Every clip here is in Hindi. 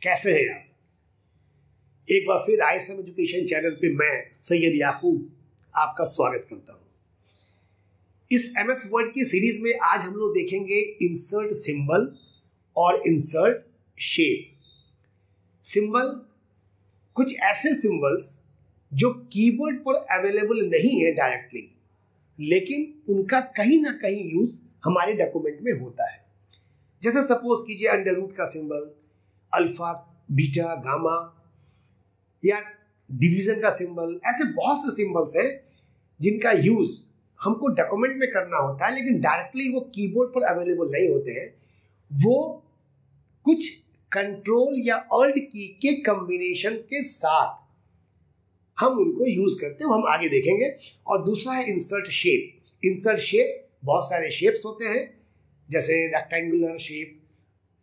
कैसे हैं आप? एक बार फिर ISM एजुकेशन चैनल पे मैं सैयद याकूब आपका स्वागत करता हूं। इस MS वर्ड की सीरीज में आज हम लोग देखेंगे इंसर्ट सिंबल और इंसर्ट शेप। सिंबल, कुछ ऐसे सिंबल्स जो कीबोर्ड पर अवेलेबल नहीं है डायरेक्टली, लेकिन उनका कहीं ना कहीं यूज हमारे डॉक्यूमेंट में होता है। जैसे सपोज कीजिए अंडर रूट का सिंबल, अल्फा, बीटा, गामा या डिवीजन का सिंबल। ऐसे बहुत से सिंबल्स हैं जिनका यूज हमको डॉक्यूमेंट में करना होता है, लेकिन डायरेक्टली वो कीबोर्ड पर अवेलेबल नहीं होते हैं। वो कुछ कंट्रोल या अल्ट की के कॉम्बिनेशन के साथ हम उनको यूज करते हैं, वो हम आगे देखेंगे। और दूसरा है इंसर्ट शेप। इंसर्ट शेप, बहुत सारे शेप्स होते हैं, जैसे रेक्टेंगुलर शेप,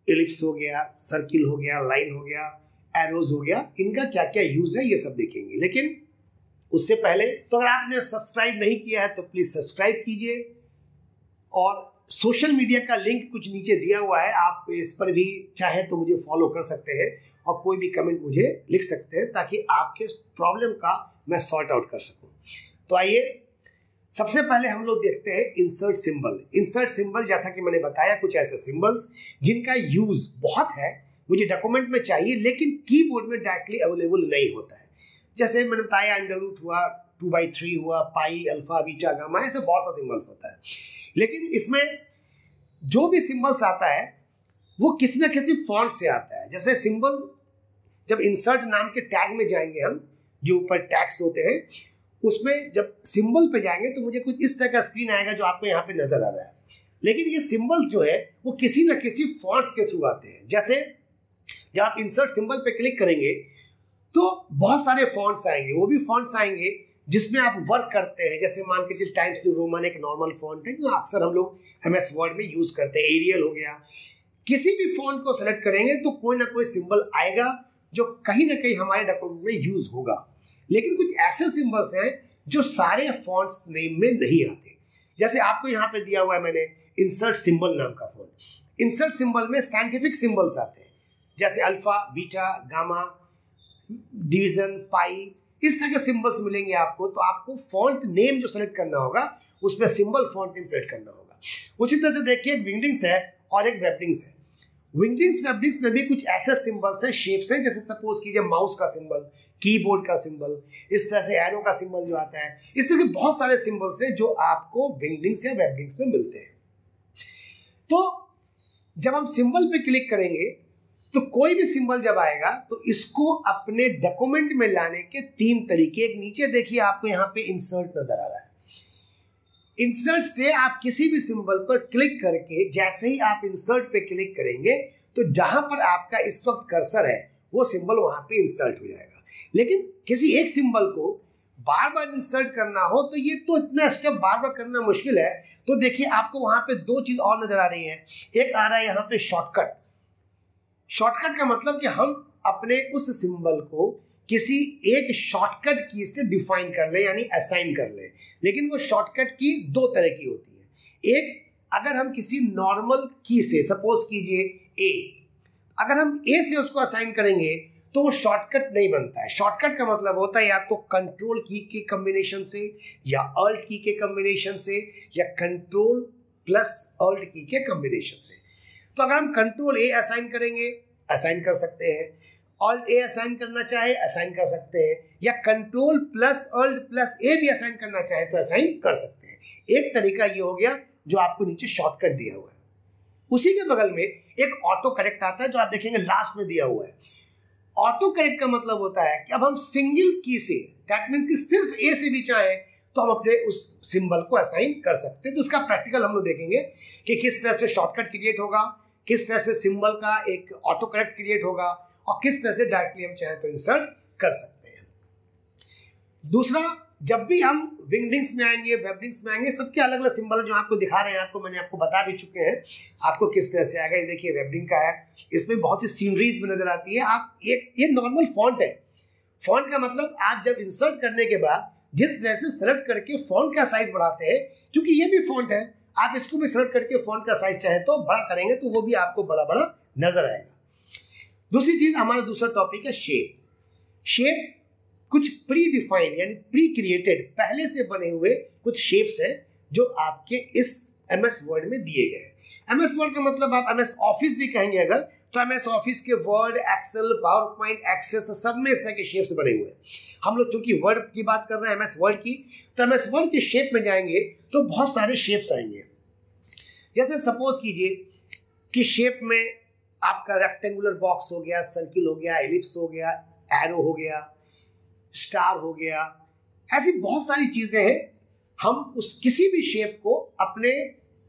एलिप्स हो गया, सर्किल हो गया, लाइन हो गया, एरोज हो गया। इनका क्या क्या यूज है ये सब देखेंगे। लेकिन उससे पहले तो अगर आपने सब्सक्राइब नहीं किया है तो प्लीज सब्सक्राइब कीजिए, और सोशल मीडिया का लिंक कुछ नीचे दिया हुआ है, आप इस पर भी चाहे तो मुझे फॉलो कर सकते हैं और कोई भी कमेंट मुझे लिख सकते हैं ताकि आपके प्रॉब्लम का मैं सॉर्ट आउट कर सकूं। तो आइए सबसे पहले हम लोग देखते हैं इंसर्ट सिंबल। इंसर्ट सिंबल, जैसा कि मैंने बताया, कुछ ऐसे सिंबल्स जिनका यूज बहुत है, मुझे डॉक्यूमेंट में चाहिए लेकिन कीबोर्ड में डायरेक्टली अवेलेबल नहीं होता है। जैसे मैंने बताया अंडर रूट हुआ, 2/3 हुआ, पाई, अल्फा, बीटा, गामा, ऐसे बहुत सा सिंबल्स होता है। लेकिन इसमें जो भी सिंबल्स आता है वो किसी ना किसी फॉन्ट से आता है। जैसे सिंबल, जब इंसर्ट नाम के टैग में जाएंगे हम, जो ऊपर टैग्स होते हैं, उसमें जब सिंबल पे जाएंगे तो मुझे कुछ इस तरह का स्क्रीन आएगा जो आपको यहाँ पे नजर आ रहा है। लेकिन ये सिंबल्स जो है वो किसी ना किसी फॉन्ट्स के थ्रू आते हैं। जैसे जब आप इंसर्ट सिंबल पे क्लिक करेंगे तो बहुत सारे फॉन्ट्स आएंगे। वो भी फॉन्ट्स आएंगे जिसमें आप वर्क करते हैं। जैसे मान के चलिए टाइम्स न्यू रोमन एक नॉर्मल फॉन्ट है जो अक्सर हम लोग MS वर्ड में यूज करते हैं। एरियल हो गया, किसी भी फॉन्ट को सेलेक्ट करेंगे तो कोई ना कोई सिंबल आएगा जो कहीं ना कहीं हमारे डॉक्यूमेंट में यूज होगा। लेकिन कुछ ऐसे सिंबल्स हैं जो सारे फॉन्ट्स नेम में नहीं आते। जैसे आपको यहाँ पे दिया हुआ है मैंने इंसर्ट सिंबल नाम का फॉन्ट। इंसर्ट सिंबल में साइंटिफिक सिंबल्स आते हैं, जैसे अल्फा, बीटा, गामा, डिवीजन, पाई, इस तरह के सिंबल्स मिलेंगे आपको। तो आपको फॉन्ट नेम जो सेलेक्ट करना होगा उसमें सिंबल फॉन्ट नेम सेलेक्ट करना होगा। उसी तरह से देखिए एक विंगडिंग्स है और एक वेबडिंग्स है। विंगडिंग्स वेबडिंग्स में भी कुछ ऐसे सिंबल्स हैं, शेप्स हैं, जैसे सपोज कीजिए माउस का सिंबल, कीबोर्ड का सिंबल, इस तरह से एरो का सिंबल जो आता है। इस तरह के बहुत सारे सिंबल्स हैं जो आपको विंगडिंग्स या वेबडिंग्स में मिलते हैं। तो जब हम सिंबल पे क्लिक करेंगे तो कोई भी सिंबल जब आएगा तो इसको अपने डॉक्यूमेंट में लाने के 3 तरीके। एक नीचे देखिए आपको यहाँ पे इंसर्ट नजर आ रहा है। इंसर्ट से आप किसी भी सिंबल पर क्लिक करके, जैसे ही आप इंसर्ट पे क्लिक करेंगे तो जहां पर आपका इस वक्त कर्सर है वो सिंबल वहां पे इंसर्ट हो जाएगा। लेकिन किसी एक सिंबल को बार बार इंसर्ट करना हो तो ये तो इतना स्टेप बार बार करना मुश्किल है। तो देखिए आपको वहां पे 2 चीज और नजर आ रही है। एक आ रहा है यहाँ पे शॉर्टकट। शॉर्टकट का मतलब कि हम अपने उस सिंबल को किसी एक शॉर्टकट की से डिफाइन कर ले, यानी असाइन कर ले। लेकिन वो शॉर्टकट की 2 तरह की होती है। एक, अगर हम किसी नॉर्मल की से, सपोज कीजिए A, अगर हम A से उसको असाइन करेंगे तो वो शॉर्टकट नहीं बनता है। शॉर्टकट का मतलब होता है या तो कंट्रोल की के कॉम्बिनेशन से, या अल्ट की के कॉम्बिनेशन से, या कंट्रोल प्लस अल्ट की के कॉम्बिनेशन से। तो अगर हम कंट्रोल A असाइन करेंगे, असाइन कर सकते हैं। ऑल्ट A असाइन करना चाहे असाइन कर सकते हैं, या control plus alt plus A भी असाइन करना चाहे तो असाइन कर सकते हैं। एक तरीका ये हो गया जो आपको नीचे शॉर्टकट दिया हुआ है। उसी के बगल में एक ऑटो करेक्ट आता है जो आप देखेंगे लास्ट में दिया हुआ है। ऑटो करेक्ट का मतलब होता है कि अब हम सिंगल की से, दैट मीन्स कि सिर्फ A से भी चाहे तो हम अपने उस सिंबल को असाइन कर सकते हैं। तो उसका प्रैक्टिकल हम लोग देखेंगे कि किस तरह से शॉर्टकट क्रिएट होगा, किस तरह से सिंबल का एक ऑटो करेक्ट क्रिएट होगा, और किस तरह से डायरेक्टली हम चाहे तो इंसर्ट कर सकते हैं। दूसरा, जब भी हम विंगडिंग्स में आएंगे, वेबडिंग्स में आएंगे, सबके अलग अलग सिंबल जो आपको दिखा रहे हैं, आपको मैंने आपको बता भी चुके हैं आपको किस तरह से आएगा। ये देखिए वेबडिंग का है, इसमें बहुत सी सीनरीज में नजर आती है। आप ये नॉर्मल फॉन्ट है। फॉन्ट का मतलब आप जब इंसर्ट करने के बाद जिस तरह से सेलेक्ट करके फॉन्ट का साइज बढ़ाते हैं, क्योंकि ये भी फॉन्ट है, आप इसको भी सेलेक्ट करके फॉन्ट का साइज चाहे तो बड़ा करेंगे तो वो भी आपको बड़ा बड़ा नजर आएगा। दूसरी चीज हमारा दूसरा टॉपिक है शेप। शेप कुछ प्री डिफाइंड यानी प्री क्रिएटेड पहले से बने हुए कुछ शेप्स हैं जो आपके इस MS वर्ड में दिए गए हैं। MS वर्ड का मतलब आप MS ऑफिस भी कहेंगे अगर, तो MS ऑफिस के Word, Excel, PowerPoint, Access सब में इस तरह के शेप्स बने हुए हैं। हम लोग चूंकि वर्ड की बात कर रहे हैं MS वर्ड की, तो MS वर्ड के शेप में जाएंगे तो बहुत सारे शेप्स आएंगे। जैसे सपोज कीजिए कि शेप में आपका रेक्टेंगुलर बॉक्स हो गया, सर्किल हो गया, एलिप्स हो गया, एरो हो गया, स्टार हो गया, ऐसी बहुत सारी चीजें हैं। हम उस किसी भी शेप को अपने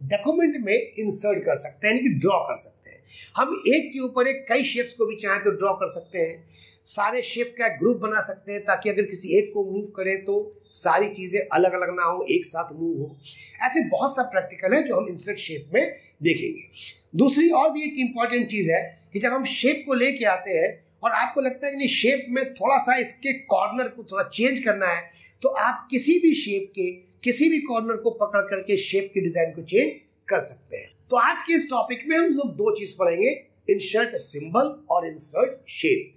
डॉक्यूमेंट में इंसर्ट कर सकते हैं, यानी कि ड्रॉ कर सकते हैं। हम एक के ऊपर एक कई शेप्स को भी चाहें तो ड्रॉ कर सकते हैं। सारे शेप का ग्रुप बना सकते हैं ताकि अगर किसी एक को मूव करें तो सारी चीजें अलग अलग ना हो, एक साथ मूव हो। ऐसे बहुत सा प्रैक्टिकल है जो हम इंसर्ट शेप में देखेंगे। दूसरी और भी एक इंपॉर्टेंट चीज है कि जब हम शेप को लेके आते हैं और आपको लगता है कि नहीं शेप में थोड़ा सा इसके कॉर्नर को थोड़ा चेंज करना है, तो आप किसी भी शेप के किसी भी कॉर्नर को पकड़ करके शेप के डिजाइन को चेंज कर सकते हैं। तो आज के इस टॉपिक में हम लोग दो चीज पढ़ेंगे, इंसर्ट सिंबल और इंसर्ट शेप।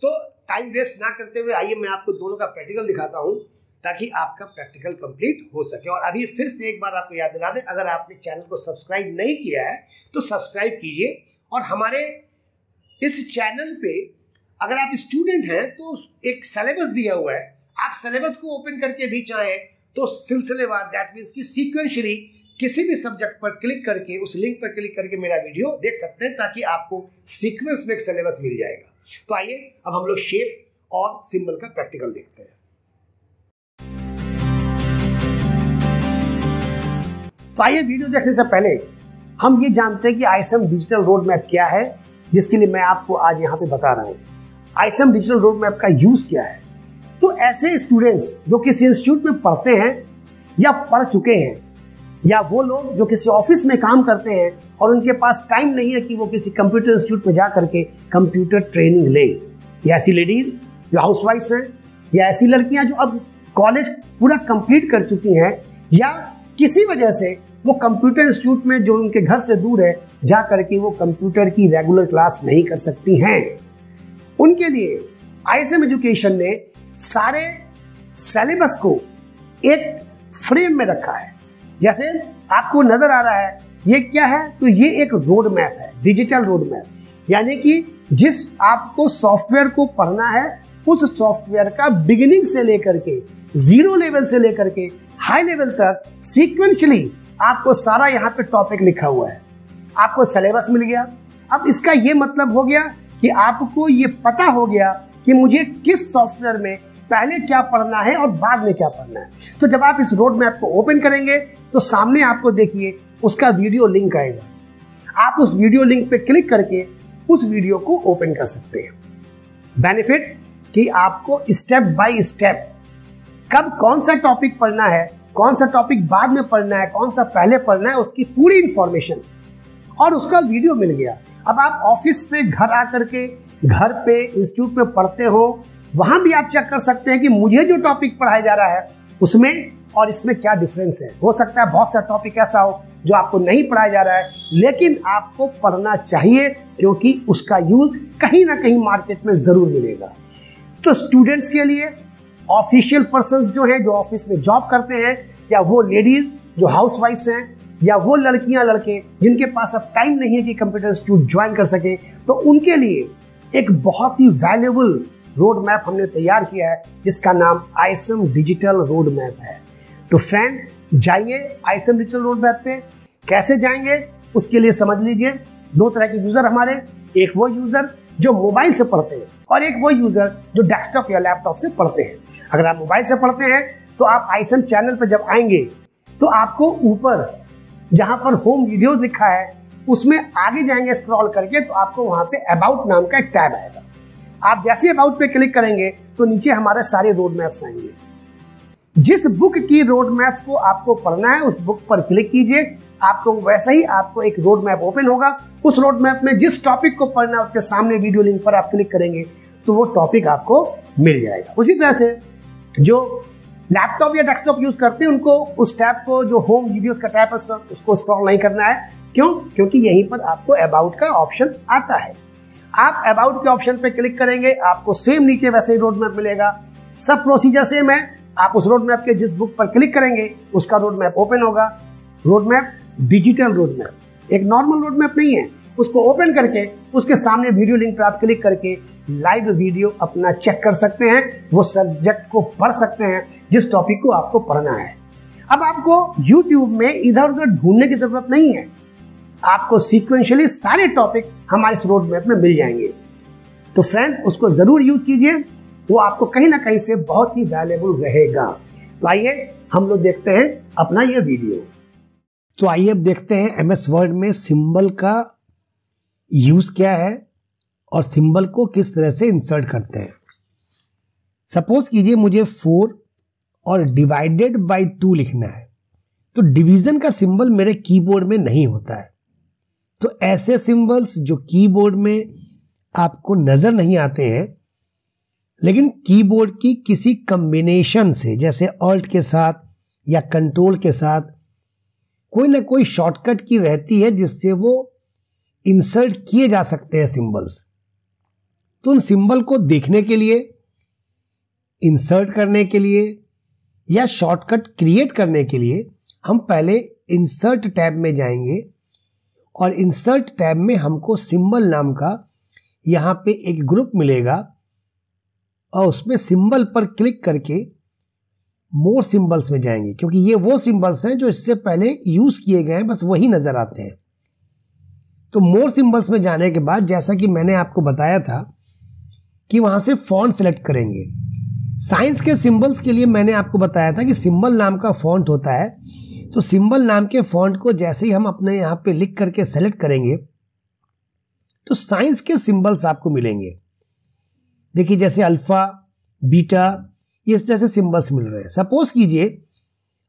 तो टाइम वेस्ट ना करते हुए आइए मैं आपको दोनों का प्रैक्टिकल दिखाता हूं ताकि आपका प्रैक्टिकल कंप्लीट हो सके। और अभी फिर से एक बार आपको याद दिला दें, अगर आपने चैनल को सब्सक्राइब नहीं किया है तो सब्सक्राइब कीजिए। और हमारे इस चैनल पे अगर आप स्टूडेंट हैं तो एक सिलेबस दिया हुआ है, आप सिलेबस को ओपन करके भी चाहें तो सिलसिलेवार, दैट मीन्स कि सीक्वेंशियली किसी भी सब्जेक्ट पर क्लिक करके उस लिंक पर क्लिक करके मेरा वीडियो देख सकते हैं ताकि आपको सीक्वेंस में एक सिलेबस मिल जाएगा। तो आइए अब हम लोग शेप और सिंबल का प्रैक्टिकल देखते हैं। तो आइए वीडियो देखने से पहले हम ये जानते हैं कि ISM डिजिटल रोड मैप क्या है, जिसके लिए मैं आपको आज यहाँ पे बता रहा हूँ। ISM डिजिटल रोड मैप का यूज क्या है। तो ऐसे स्टूडेंट्स जो किसी इंस्टीट्यूट में पढ़ते हैं या पढ़ चुके हैं, या वो लोग जो किसी ऑफिस में काम करते हैं और उनके पास टाइम नहीं है कि वो किसी कंप्यूटर इंस्टीट्यूट में जा करके कंप्यूटर ट्रेनिंग ले, या ऐसी लेडीज जो हाउसवाइफ्स हैं, या ऐसी लड़कियां जो अब कॉलेज पूरा कंप्लीट कर चुकी हैं, या किसी वजह से वो कंप्यूटर इंस्टीट्यूट में जो उनके घर से दूर है जा करके वो कंप्यूटर की रेगुलर क्लास नहीं कर सकती हैं। उनके लिए ISM एजुकेशन ने सारे सिलेबस को एक फ्रेम में रखा है। जैसे आपको नजर आ रहा है ये क्या है, तो ये एक रोड मैप है, डिजिटल रोड मैप। यानी कि जिस आपको सॉफ्टवेयर को पढ़ना है उस सॉफ्टवेयर का बिगिनिंग से लेकर के जीरो लेवल से लेकर के हाई लेवल तक सीक्वेंशियली आपको सारा यहाँ पे टॉपिक लिखा हुआ है। आपको सिलेबस मिल गया। अब इसका ये मतलब हो गया कि आपको ये पता हो गया कि मुझे किस सॉफ्टवेयर में पहले क्या पढ़ना है और बाद में क्या पढ़ना है। तो जब आप इस रोड मैप को ओपन करेंगे तो सामने आपको देखिए उसका वीडियो लिंक आएगा। आप उस वीडियो लिंक पे क्लिक करके उस वीडियो को ओपन कर सकते हैं। बेनिफिट कि आपको स्टेप बाय स्टेप कब कौन सा टॉपिक पढ़ना है, कौन सा टॉपिक बाद में पढ़ना है, कौन सा पहले पढ़ना है, उसकी पूरी इंफॉर्मेशन और उसका वीडियो मिल गया। अब आप ऑफिस से घर आकर के घर पे इंस्टीट्यूट में पढ़ते हो, वहां भी आप चेक कर सकते हैं कि मुझे जो टॉपिक पढ़ाया जा रहा है उसमें और इसमें क्या डिफरेंस है। हो सकता है बहुत सा टॉपिक ऐसा हो जो आपको नहीं पढ़ाया जा रहा है, लेकिन आपको पढ़ना चाहिए क्योंकि उसका यूज कहीं ना कहीं मार्केट में जरूर मिलेगा। तो स्टूडेंट्स के लिए, ऑफिशियल पर्संस जो हैं जो ऑफिस में जॉब करते हैं, या वो लेडीज जो हाउसवाइफ्स हैं, या वो लड़कियां लड़के जिनके पास अब टाइम नहीं है कि कंप्यूटर इंस्टीट्यूट ज्वाइन कर सके, तो उनके लिए एक बहुत ही वैल्यूएबल रोड मैप हमने तैयार किया है जिसका नाम ISM डिजिटल रोड मैप है। तो फ्रेंड जाइए ISM डिजिटल रोड मैप पे। कैसे जाएंगे उसके लिए समझ लीजिए, दो तरह के यूजर हमारे, एक वो यूजर जो मोबाइल से पढ़ते हैं और एक वो यूजर जो डेस्कटॉप या लैपटॉप से पढ़ते हैं। अगर आप मोबाइल से पढ़ते हैं तो आप ISM चैनल पर जब आएंगे तो आपको ऊपर जहां पर होम वीडियोस लिखा है उसमें आगे जाएंगे स्क्रॉल करके तो आपको वहां पे अबाउट नाम का एक टैब आएगा। आप जैसे अबाउट पे क्लिक करेंगे तो नीचे हमारे सारे रोड मैप्स आएंगे। जिस बुक की रोड मैप्स को आपको पढ़ना है उस बुक पर क्लिक कीजिए, आपको वैसा ही आपको एक रोड मैप ओपन होगा। उस रोड मैप में जिस टॉपिक को पढ़ना है उसके सामने वीडियो लिंक पर आप क्लिक करेंगे तो वो टॉपिक आपको मिल जाएगा। उसी तरह से जो लैपटॉप या डेस्कटॉप यूज करते हैं उनको उस टैब को, जो होम वीडियोस का टैब है, उसको स्क्रॉल नहीं करना है। क्यों? क्योंकि यहीं पर आपको अबाउट का ऑप्शन आता है। आप अबाउट के ऑप्शन पे क्लिक करेंगे, आपको सेम नीचे वैसे ही रोड मैप मिलेगा। सब प्रोसीजर सेम है। आप उस रोड मैप के जिस बुक पर क्लिक करेंगे उसका रोड मैप ओपन होगा। Road map digital road map, एक नॉर्मल रोड मैप नहीं है। उसको ओपन करके उसके सामने वीडियो लिंक पर आप क्लिक करके लाइव वीडियो अपना चेक कर सकते हैं, वो सब्जेक्ट को पढ़ सकते हैं जिस टॉपिक को आपको पढ़ना है। अब आपको YouTube में इधर उधर ढूंढने की जरूरत नहीं है, आपको सीक्वेंशियली सारे टॉपिक हमारे इस रोड मैप में मिल जाएंगे। तो फ्रेंड्स, उसको जरूर यूज कीजिए, वो आपको कहीं ना कहीं से बहुत ही वैल्यूएबल रहेगा। तो आइए हम लोग देखते हैं अपना ये वीडियो। तो आइए अब देखते हैं MS वर्ड में सिंबल का यूज क्या है और सिंबल को किस तरह से इंसर्ट करते हैं। सपोज कीजिए मुझे 4 और डिवाइडेड बाय 2 लिखना है, तो डिवीजन का सिंबल मेरे कीबोर्ड में नहीं होता है। तो ऐसे सिंबल्स जो कीबोर्ड में आपको नजर नहीं आते हैं, लेकिन कीबोर्ड की किसी कॉम्बिनेशन से, जैसे ऑल्ट के साथ या कंट्रोल के साथ कोई ना कोई शॉर्टकट की रहती है जिससे वो इंसर्ट किए जा सकते हैं सिंबल्स। तो उन सिंबल को देखने के लिए, इंसर्ट करने के लिए या शॉर्टकट क्रिएट करने के लिए हम पहले इंसर्ट टैब में जाएंगे और इंसर्ट टैब में हमको सिंबल नाम का यहाँ पे एक ग्रुप मिलेगा और उसमें सिंबल पर क्लिक करके मोर सिंबल्स में जाएंगे, क्योंकि ये वो सिंबल्स हैं जो इससे पहले यूज किए गए हैं, बस वही नजर आते हैं। तो मोर सिंबल्स में जाने के बाद, जैसा कि मैंने आपको बताया था कि वहां से फॉन्ट सेलेक्ट करेंगे। साइंस के सिंबल्स के लिए मैंने आपको बताया था कि सिंबल नाम का फॉन्ट होता है। तो सिंबल नाम के फॉन्ट को जैसे ही हम अपने यहाँ पे लिख करके सेलेक्ट करेंगे तो साइंस के सिंबल्स आपको मिलेंगे। देखिए जैसे अल्फा, बीटा, इस जैसे सिंबल्स मिल रहे हैं। सपोज कीजिए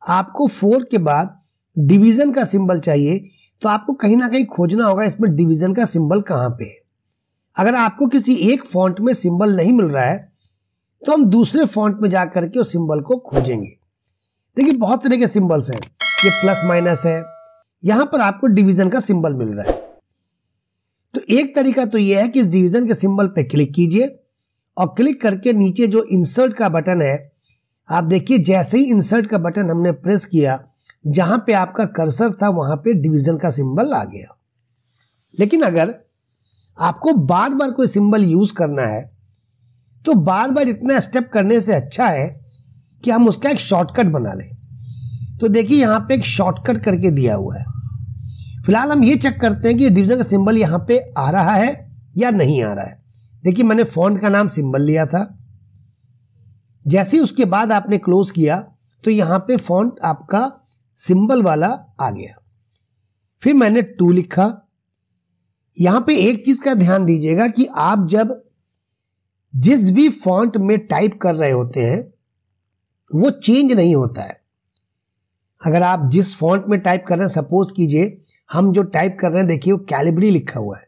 आपको 4 के बाद डिवीजन का सिंबल चाहिए, तो आपको कहीं ना कहीं खोजना होगा इसमें डिवीजन का सिंबल कहाँ पे है। अगर आपको किसी एक फॉन्ट में सिंबल नहीं मिल रहा है तो हम दूसरे फॉन्ट में जाकर के उस सिंबल को खोजेंगे। देखिए बहुत तरह के सिंबल्स हैं, ये प्लस माइनस है, यहां पर आपको डिवीजन का सिंबल मिल रहा है। तो एक तरीका तो यह है कि इस डिवीजन के सिंबल पे क्लिक कीजिए और क्लिक करके नीचे जो इंसर्ट का बटन है, आप देखिए जैसे ही इंसर्ट का बटन हमने प्रेस किया, जहां पे आपका कर्सर था वहां पे डिवीजन का सिंबल आ गया। लेकिन अगर आपको बार बार कोई सिंबल यूज करना है तो बार बार इतना स्टेप करने से अच्छा है कि हम उसका एक शॉर्टकट बना लें। तो देखिए यहाँ पे एक शॉर्टकट करके दिया हुआ है। फिलहाल हम ये चेक करते हैं कि डिवीजन का सिंबल यहाँ पे आ रहा है या नहीं आ रहा है। देखिए मैंने फॉन्ट का नाम सिंबल लिया था, जैसे ही उसके बाद आपने क्लोज किया तो यहाँ पे फॉन्ट आपका सिंबल वाला आ गया। फिर मैंने 2 लिखा। यहाँ पे एक चीज का ध्यान दीजिएगा कि आप जब जिस भी फॉन्ट में टाइप कर रहे होते हैं वो चेंज नहीं होता है। अगर आप जिस फॉन्ट में टाइप कर रहे हैं, सपोज कीजिए हम जो टाइप कर रहे हैं, देखिए वो कैलिब्री लिखा हुआ है,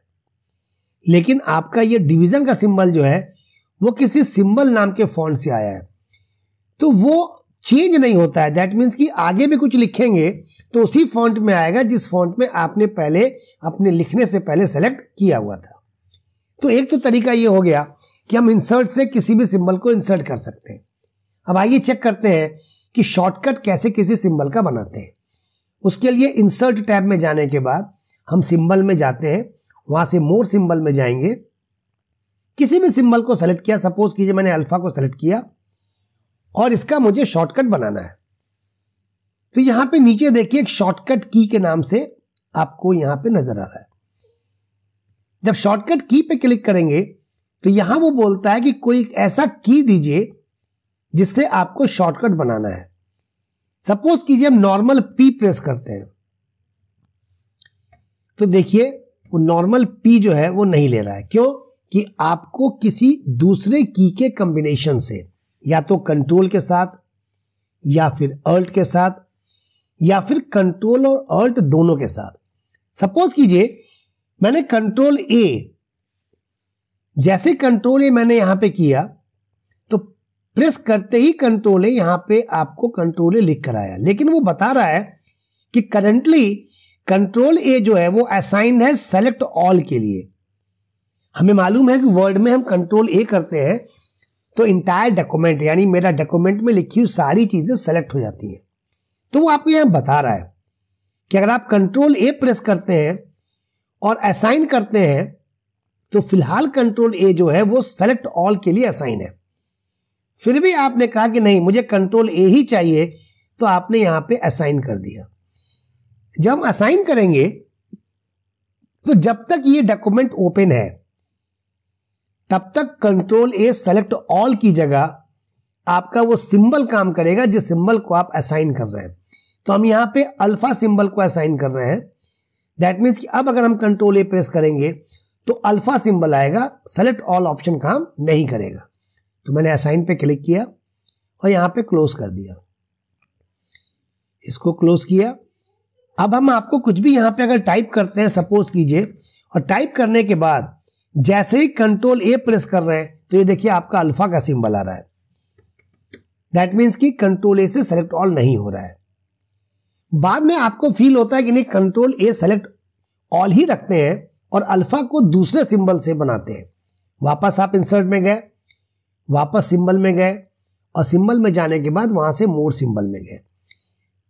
लेकिन आपका ये डिवीजन का सिंबल जो है वो किसी सिंबल नाम के फॉन्ट से आया है, तो वो चेंज नहीं होता है। दैट मीन्स कि आगे भी कुछ लिखेंगे तो उसी फॉन्ट में आएगा जिस फॉन्ट में आपने पहले अपने लिखने से पहले सेलेक्ट किया हुआ था। तो एक तो तरीका ये हो गया कि हम इंसर्ट से किसी भी सिंबल को इंसर्ट कर सकते हैं। अब आइए चेक करते हैं कि शॉर्टकट कैसे किसी सिंबल का बनाते हैं। उसके लिए इंसर्ट टैब में जाने के बाद हम सिंबल में जाते हैं, वहां से मोर सिंबल में जाएंगे, किसी भी सिंबल को सेलेक्ट किया। सपोज कीजिए मैंने अल्फा को सेलेक्ट किया और इसका मुझे शॉर्टकट बनाना है। तो यहां पे नीचे देखिए एक शॉर्टकट की के नाम से आपको यहां पे नजर आ रहा है। जब शॉर्टकट की पे क्लिक करेंगे तो यहां वो बोलता है कि कोई ऐसा की दीजिए जिससे आपको शॉर्टकट बनाना है। सपोज कीजिए हम नॉर्मल पी प्रेस करते हैं, तो देखिए वो नॉर्मल पी जो है वो नहीं ले रहा है। क्यों? कि आपको किसी दूसरे की के कॉम्बिनेशन से, या तो कंट्रोल के साथ या फिर अल्ट के साथ या फिर कंट्रोल और अल्ट दोनों के साथ। सपोज कीजिए मैंने कंट्रोल ए, जैसे कंट्रोल ए मैंने यहां पे किया तो प्रेस करते ही कंट्रोल ए यहां पे आपको कंट्रोल ए लिख कर आया, लेकिन वो बता रहा है कि करंटली कंट्रोल ए जो है वो असाइंड है सेलेक्ट ऑल के लिए। हमें मालूम है कि वर्ड में हम कंट्रोल ए करते हैं तो इंटायर डॉक्यूमेंट यानी मेरा डॉक्यूमेंट में लिखी हुई सारी चीजें सेलेक्ट हो जाती हैं। तो वो आपको यहां बता रहा है कि अगर आप कंट्रोल ए प्रेस करते हैं और असाइन करते हैं तो फिलहाल कंट्रोल ए जो है वो सेलेक्ट ऑल के लिए असाइन है। फिर भी आपने कहा कि नहीं मुझे कंट्रोल ए ही चाहिए, तो आपने यहां पे असाइन कर दिया। जब हम असाइन करेंगे तो जब तक ये डॉक्यूमेंट ओपन है तब तक कंट्रोल ए सेलेक्ट ऑल की जगह आपका वो सिंबल काम करेगा जिस सिंबल को आप असाइन कर रहे हैं। तो हम यहां पे अल्फा सिंबल को असाइन कर रहे हैं। दैट मीन्स कि अब अगर हम कंट्रोल ए प्रेस करेंगे तो अल्फा सिंबल आएगा, सेलेक्ट ऑल ऑप्शन काम नहीं करेगा। तो मैंने असाइन पे क्लिक किया और यहां पे क्लोज कर दिया, इसको क्लोज किया। अब हम आपको कुछ भी यहां पे अगर टाइप करते हैं सपोज कीजिए, और टाइप करने के बाद जैसे ही कंट्रोल ए प्रेस कर रहे हैं तो ये देखिए आपका अल्फा का सिंबल आ रहा है। दैट मीन्स कि कंट्रोल ए से सेलेक्ट ऑल नहीं हो रहा है। बाद में आपको फील होता है कि नहीं control A select all he रखते हैं और अल्फा को दूसरे सिंबल से बनाते हैं। वापस आप इंसर्ट में गए, वापस सिंबल में गए और सिंबल में जाने के बाद वहां से मोर सिंबल में गए।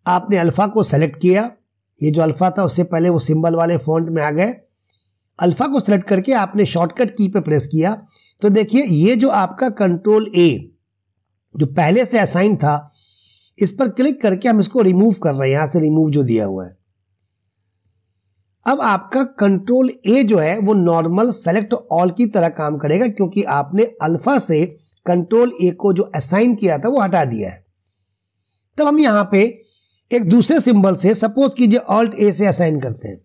आपने अल्फा को सेलेक्ट किया, ये जो अल्फा था उससे पहले वो सिंबल वाले फॉन्ट में आ गए। अल्फा को सेलेक्ट करके आपने शॉर्टकट की पे प्रेस किया तो देखिए ये जो आपका कंट्रोल ए जो पहले से असाइन था, इस पर क्लिक करके हम इसको रिमूव कर रहे हैं, यहां से रिमूव जो दिया हुआ है। अब आपका कंट्रोल ए जो है वो नॉर्मल सेलेक्ट ऑल की तरह काम करेगा क्योंकि आपने अल्फा से कंट्रोल ए को जो असाइन किया था वो हटा दिया है। तब हम यहां पे एक दूसरे सिंबल से सपोज कीजिए ऑल्ट ए से असाइन करते हैं।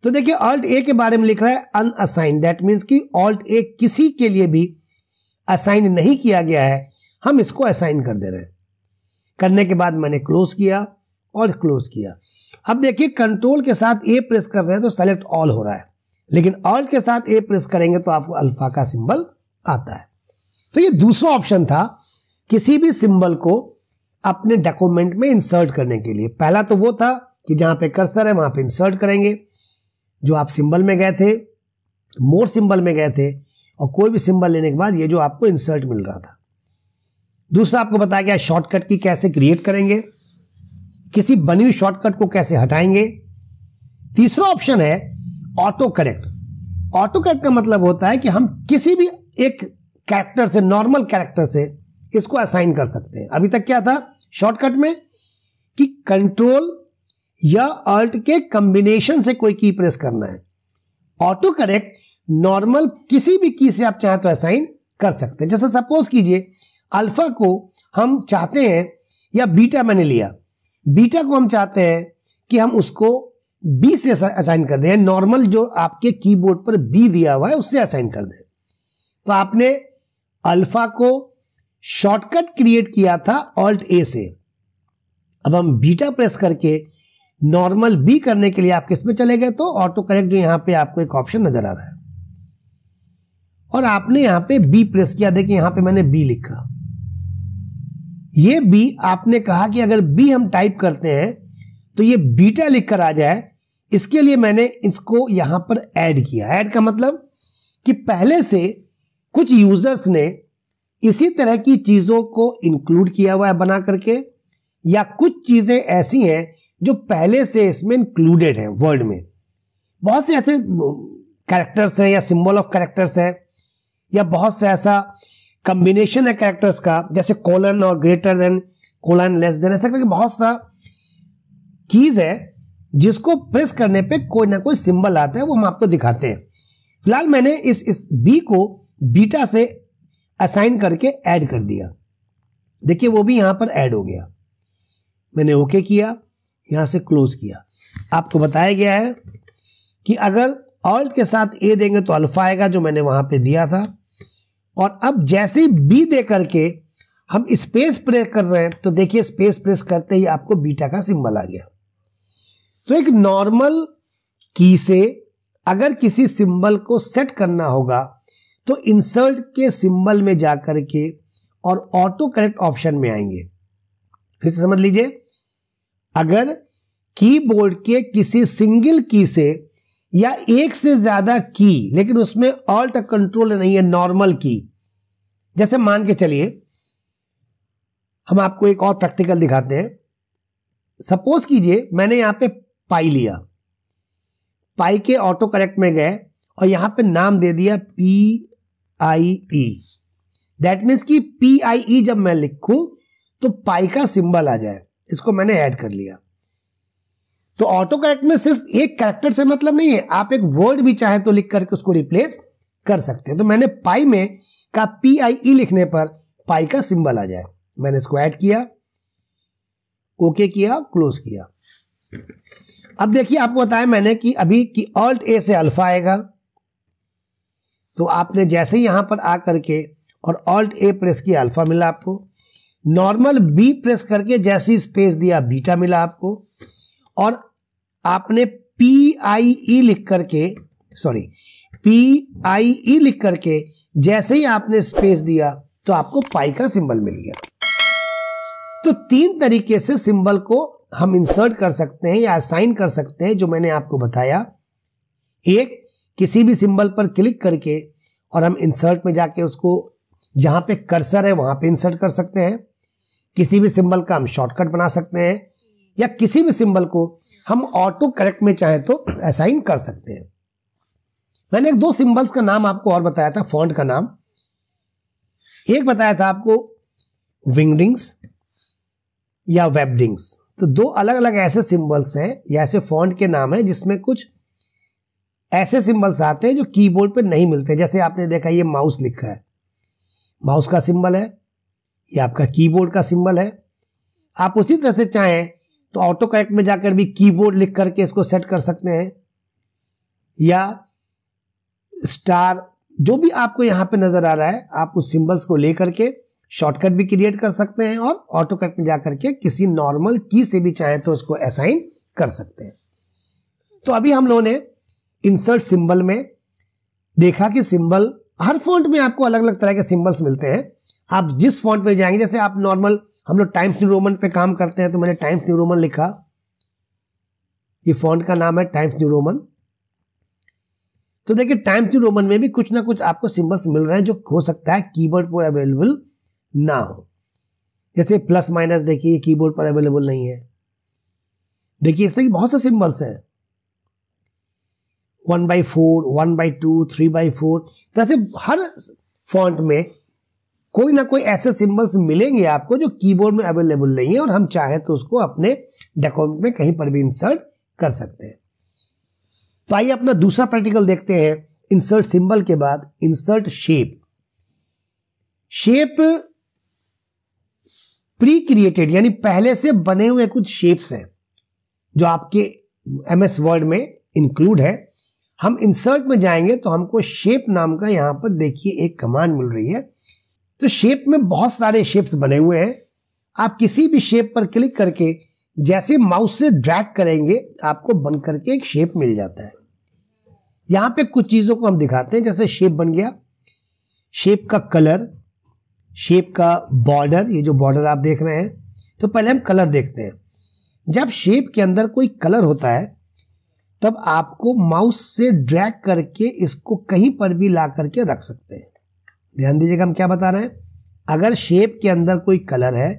तो देखिए ऑल्ट ए के बारे में लिख रहा है अनअसाइन, दैट मीन्स कि ऑल्ट ए किसी के लिए भी असाइन नहीं किया गया है, हम इसको असाइन कर दे रहे हैं। करने के बाद मैंने क्लोज किया और क्लोज किया। अब देखिए कंट्रोल के साथ ए प्रेस कर रहे हैं तो सेलेक्ट ऑल हो रहा है, लेकिन ऑल्ट के साथ ए प्रेस करेंगे तो आपको अल्फा का सिंबल आता है। तो ये दूसरा ऑप्शन था किसी भी सिंबल को अपने डॉक्यूमेंट में इंसर्ट करने के लिए। पहला तो वो था कि जहां पे कर्सर है वहां पे इंसर्ट करेंगे, जो आप सिंबल में गए थे, मोर सिंबल में गए थे और कोई भी सिंबल लेने के बाद ये जो आपको इंसर्ट मिल रहा था। दूसरा आपको बताया गया शॉर्टकट की कैसे क्रिएट करेंगे, किसी बनी हुई शॉर्टकट को कैसे हटाएंगे। तीसरा ऑप्शन है ऑटो करेक्ट। ऑटो करेक्ट का मतलब होता है कि हम किसी भी एक कैरेक्टर से, नॉर्मल कैरेक्टर से इसको असाइन कर सकते हैं। अभी तक क्या था शॉर्टकट में कि कंट्रोल या अल्ट के कॉम्बिनेशन से कोई की प्रेस करना है। ऑटो करेक्ट नॉर्मल किसी भी की से आप चाहें तो असाइन कर सकते हैं। जैसे सपोज कीजिए अल्फा को हम चाहते हैं, या बीटा मैंने लिया, बीटा को हम चाहते हैं कि हम उसको बी से असाइन कर दें, नॉर्मल जो आपके कीबोर्ड पर बी दिया हुआ है उससे असाइन कर दें। तो आपने अल्फा को शॉर्टकट क्रिएट किया था ऑल्ट ए से। अब हम बीटा प्रेस करके नॉर्मल बी करने के लिए आप किस में चले गए तो ऑटो करेक्ट, जो यहां पे आपको एक ऑप्शन नजर आ रहा है और आपने यहां पे बी प्रेस किया। देखिए यहां पे मैंने बी लिखा, ये बी आपने कहा कि अगर बी हम टाइप करते हैं तो ये बीटा लिखकर आ जाए, इसके लिए मैंने इसको यहां पर ऐड किया। ऐड का मतलब कि पहले से कुछ यूजर्स ने इसी तरह की चीजों को इंक्लूड किया हुआ है बना करके, या कुछ चीजें ऐसी हैं जो पहले से इसमें इंक्लूडेड है। वर्ड में बहुत से ऐसे कैरेक्टर्स हैं या सिंबल ऑफ कैरेक्टर्स हैं, या बहुत से ऐसा कॉम्बिनेशन है कैरेक्टर्स का, जैसे कोलन और greater than, colon less than, ऐसा करके बहुत सा कीज है जिसको प्रेस करने पे कोई ना कोई सिंबल आता है, वो हम आपको दिखाते हैं। फिलहाल मैंने इस बी को बीटा से असाइन करके ऐड कर दिया। देखिए वो भी यहां पर ऐड हो गया। मैंने ओके किया, यहां से क्लोज किया। आपको बताया गया है कि अगर ऑल्ट के साथ ए देंगे तो अल्फा आएगा, जो मैंने वहां पे दिया था। और अब जैसे ही बी दे करके हम स्पेस प्रेस कर रहे हैं तो देखिए स्पेस प्रेस करते ही आपको बीटा का सिंबल आ गया। तो एक नॉर्मल की से अगर किसी सिंबल को सेट करना होगा तो इंसर्ट के सिंबल में जाकर के और ऑटो करेक्ट ऑप्शन में आएंगे। फिर से समझ लीजिए, अगर कीबोर्ड के किसी सिंगल की से या एक से ज्यादा की, लेकिन उसमें ऑल्ट कंट्रोल नहीं है, नॉर्मल की। जैसे मान के चलिए हम आपको एक और प्रैक्टिकल दिखाते हैं। सपोज कीजिए मैंने यहां पे पाई लिया, पाई के ऑटो करेक्ट में गए और यहां पे नाम दे दिया PIE। दैट मीन्स कि PIE जब मैं लिखूं तो पाई का सिंबल आ जाए, इसको मैंने ऐड कर लिया। तो ऑटो करेक्ट में सिर्फ एक कैरेक्टर से मतलब नहीं है, आप एक वर्ड भी चाहे तो लिख करके उसको रिप्लेस कर सकते हैं। तो मैंने पाई में का PIE लिखने पर पाई का सिंबल आ जाए, मैंने इसको ऐड किया, ओके किया, क्लोज किया। अब देखिए आपको बताया मैंने कि अभी कि ऑल्ट A से अल्फा आएगा, तो आपने जैसे ही यहां पर आकर के और ऑल्ट A प्रेस किया अल्फा मिला आपको, नॉर्मल B प्रेस करके जैसे स्पेस दिया बीटा मिला आपको, और आपने PIE लिख करके PIE लिख करके जैसे ही आपने स्पेस दिया तो आपको पाई का सिंबल मिल गया। तो तीन तरीके से सिंबल को हम इंसर्ट कर सकते हैं या असाइन कर सकते हैं, जो मैंने आपको बताया। एक, किसी भी सिंबल पर क्लिक करके और हम इंसर्ट में जाके उसको जहां पे कर्सर है वहां पे इंसर्ट कर सकते हैं। किसी भी सिंबल का हम शॉर्टकट बना सकते हैं, या किसी भी सिंबल को हम ऑटो करेक्ट में चाहे तो असाइन कर सकते हैं। मैंने एक दो सिंबल्स का नाम आपको और बताया था, फॉन्ट का नाम। एक बताया था आपको विंगडिंग्स या वेबडिंग्स। तो दो अलग अलग ऐसे सिंबल्स हैं या ऐसे फॉन्ट के नाम हैं जिसमें कुछ ऐसे सिंबल्स आते हैं जो कीबोर्ड पे नहीं मिलते। जैसे आपने देखा ये माउस लिखा है, माउस का सिंबल है, ये आपका कीबोर्ड का सिंबल है। आप उसी तरह से चाहें तो ऑटो करेक्ट में जाकर भी कीबोर्ड लिख करके इसको सेट कर सकते हैं, या स्टार, जो भी आपको यहां पे नजर आ रहा है आप उस सिंबल्स को लेकर के शॉर्टकट भी क्रिएट कर सकते हैं, और ऑटो करेक्ट में जाकर के किसी नॉर्मल की से भी चाहे तो उसको असाइन कर सकते हैं। तो अभी हम लोगों ने इंसर्ट सिंबल में देखा कि सिंबल हर फॉन्ट में आपको अलग अलग तरह के सिंबल्स मिलते हैं। आप जिस फॉन्ट पे जाएंगे, जैसे आप नॉर्मल हम लोग टाइम्स न्यू रोमन पे काम करते हैं, तो मैंने टाइम्स न्यू रोमन लिखा, ये फॉन्ट का नाम है टाइम्स न्यू रोमन। तो देखिए टाइम्स न्यू रोमन में भी कुछ ना कुछ आपको सिंबल्स मिल रहे हैं जो हो सकता है कीबोर्ड पर अवेलेबल ना हो। जैसे प्लस माइनस, देखिए कीबोर्ड पर अवेलेबल नहीं है। देखिए इस तरह की बहुत से सिंबल्स हैं, 1/4, 1/2, 3/4। तो ऐसे हर फॉन्ट में कोई ना कोई ऐसे सिंबल्स मिलेंगे आपको जो कीबोर्ड में अवेलेबल नहीं है, और हम चाहे तो उसको अपने डॉक्यूमेंट में कहीं पर भी इंसर्ट कर सकते हैं। तो आइए अपना दूसरा प्रैक्टिकल देखते हैं। इंसर्ट सिंबल के बाद insert shape. Shape pre created यानी पहले से बने हुए कुछ शेप्स हैं जो आपके MS वर्ड में इंक्लूड है। हम इंसर्ट में जाएंगे तो हमको शेप नाम का यहां पर देखिए एक कमांड मिल रही है। तो शेप में बहुत सारे शेप्स बने हुए हैं। आप किसी भी शेप पर क्लिक करके जैसे माउस से ड्रैग करेंगे आपको बन करके एक शेप मिल जाता है। यहां पे कुछ चीजों को हम दिखाते हैं। जैसे शेप बन गया, शेप का कलर, शेप का बॉर्डर, ये जो बॉर्डर आप देख रहे हैं। तो पहले हम कलर देखते हैं। जब शेप के अंदर कोई कलर होता है तब आपको माउस से ड्रैग करके इसको कहीं पर भी ला करके रख सकते हैं। ध्यान दीजिएगा हम क्या बता रहे हैं। अगर शेप के अंदर कोई कलर है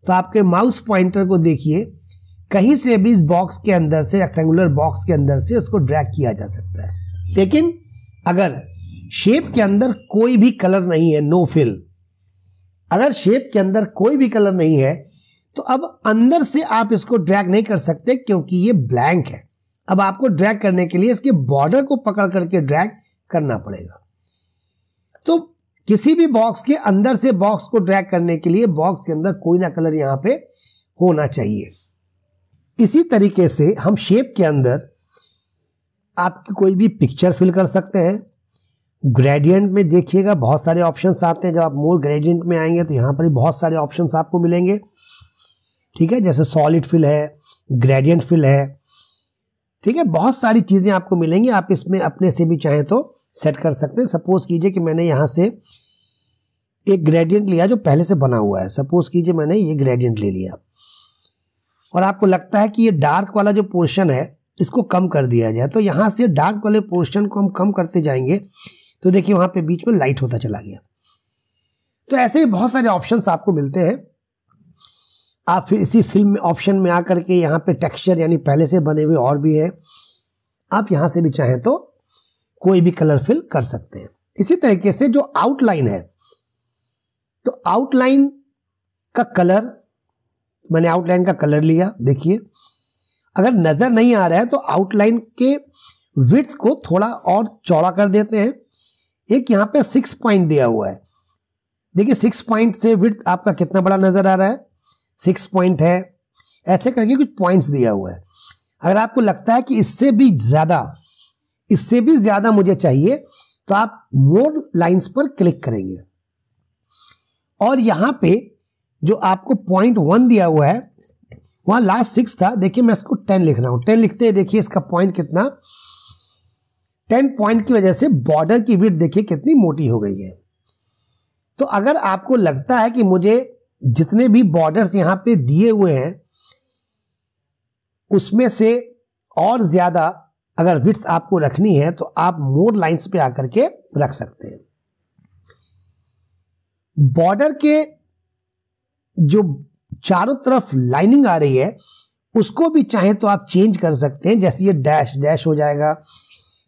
तो आपके माउस पॉइंटर को देखिए, कहीं से भी इस बॉक्स के अंदर से, रेक्टेंगुलर बॉक्स के अंदर से उसको ड्रैग किया जा सकता है। लेकिन अगर शेप के अंदर कोई भी कलर नहीं है, नो फिल, अगर शेप के अंदर कोई भी कलर नहीं है तो अब अंदर से आप इसको ड्रैग नहीं कर सकते क्योंकि ये ब्लैंक है। अब आपको ड्रैग करने के लिए इसके बॉर्डर को पकड़ करके ड्रैग करना पड़ेगा। तो किसी भी बॉक्स के अंदर से बॉक्स को ड्रैग करने के लिए बॉक्स के अंदर कोई ना कलर यहां पे होना चाहिए। इसी तरीके से हम शेप के अंदर आपकी कोई भी पिक्चर फिल कर सकते हैं। ग्रेडियंट में देखिएगा बहुत सारे ऑप्शंस आते हैं। जब आप मोर ग्रेडियंट में आएंगे तो यहाँ पर भी बहुत सारे ऑप्शंस आपको मिलेंगे। ठीक है, जैसे सॉलिड फिल है, ग्रेडियंट फिल है, ठीक है, बहुत सारी चीज़ें आपको मिलेंगी। आप इसमें अपने से भी चाहें तो सेट कर सकते हैं। सपोज कीजिए कि मैंने यहाँ से एक ग्रेडियंट लिया जो पहले से बना हुआ है। सपोज कीजिए मैंने ये ग्रेडियंट ले लिया और आपको लगता है कि ये डार्क वाला जो पोर्शन है इसको कम कर दिया जाए, तो यहाँ से डार्क वाले पोर्शन को हम कम करते जाएंगे तो देखिए वहाँ पे बीच में लाइट होता चला गया। तो ऐसे ही बहुत सारे ऑप्शंस आपको मिलते हैं। आप फिर इसी फिल्म ऑप्शन में आकर के यहाँ पे टेक्सचर यानी पहले से बने हुए और भी हैं, आप यहाँ से भी चाहें तो कोई भी कलर फिल कर सकते हैं। इसी तरीके से जो आउटलाइन है, तो आउटलाइन का कलर, मैंने आउटलाइन का कलर लिया। देखिए अगर नजर नहीं आ रहा है तो आउटलाइन के विड्थ को थोड़ा और चौड़ा कर देते हैं। एक यहाँ पे 6 पॉइंट दिया हुआ है, देखिए 6 पॉइंट से विड्थ आपका कितना बड़ा नजर आ रहा है, 6 पॉइंट है। ऐसे करके कुछ पॉइंट्स दिया हुआ है। अगर आपको लगता है कि इससे भी ज्यादा मुझे चाहिए तो आप मोर लाइंस पर क्लिक करेंगे और यहां पे जो आपको 0.1 दिया हुआ है, वहां लास्ट 6 था, देखिए मैं इसको 10 लिख रहा हूं। 10 लिखते हैं, देखिए इसका पॉइंट कितना, 10 पॉइंट की वजह से बॉर्डर की विड्थ देखिए कितनी मोटी हो गई है। तो अगर आपको लगता है कि मुझे जितने भी बॉर्डर्स यहां पे दिए हुए हैं उसमें से और ज्यादा अगर विड्थ आपको रखनी है तो आप मोर लाइंस पे आकर के रख सकते हैं। बॉर्डर के जो चारों तरफ लाइनिंग आ रही है उसको भी चाहे तो आप चेंज कर सकते हैं, जैसे ये डैश हो जाएगा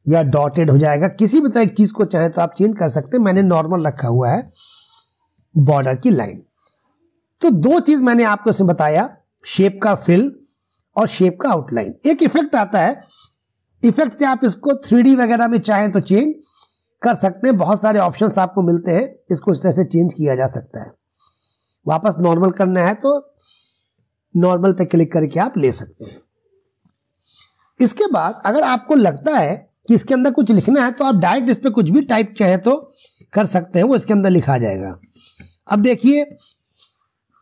या डॉटेड हो जाएगा, किसी भी तरह की चीज को चाहे तो आप चेंज कर सकते हैं। मैंने नॉर्मल रखा हुआ है बॉर्डर की लाइन। तो 2 चीज मैंने आपको इसमें बताया, शेप का फिल और शेप का आउटलाइन। एक इफेक्ट आता है, इफेक्ट से आप इसको 3D वगैरह में चाहें तो चेंज कर सकते हैं। बहुत सारे ऑप्शंस आपको मिलते हैं, इसको इस तरह से चेंज किया जा सकता है। वापस नॉर्मल करना है तो नॉर्मल पे क्लिक करके आप ले सकते हैं। इसके बाद अगर आपको लगता है कि इसके अंदर कुछ लिखना है तो आप डायरेक्ट इस पर कुछ भी टाइप चाहे तो कर सकते हैं, वो इसके अंदर लिखा जाएगा। अब देखिए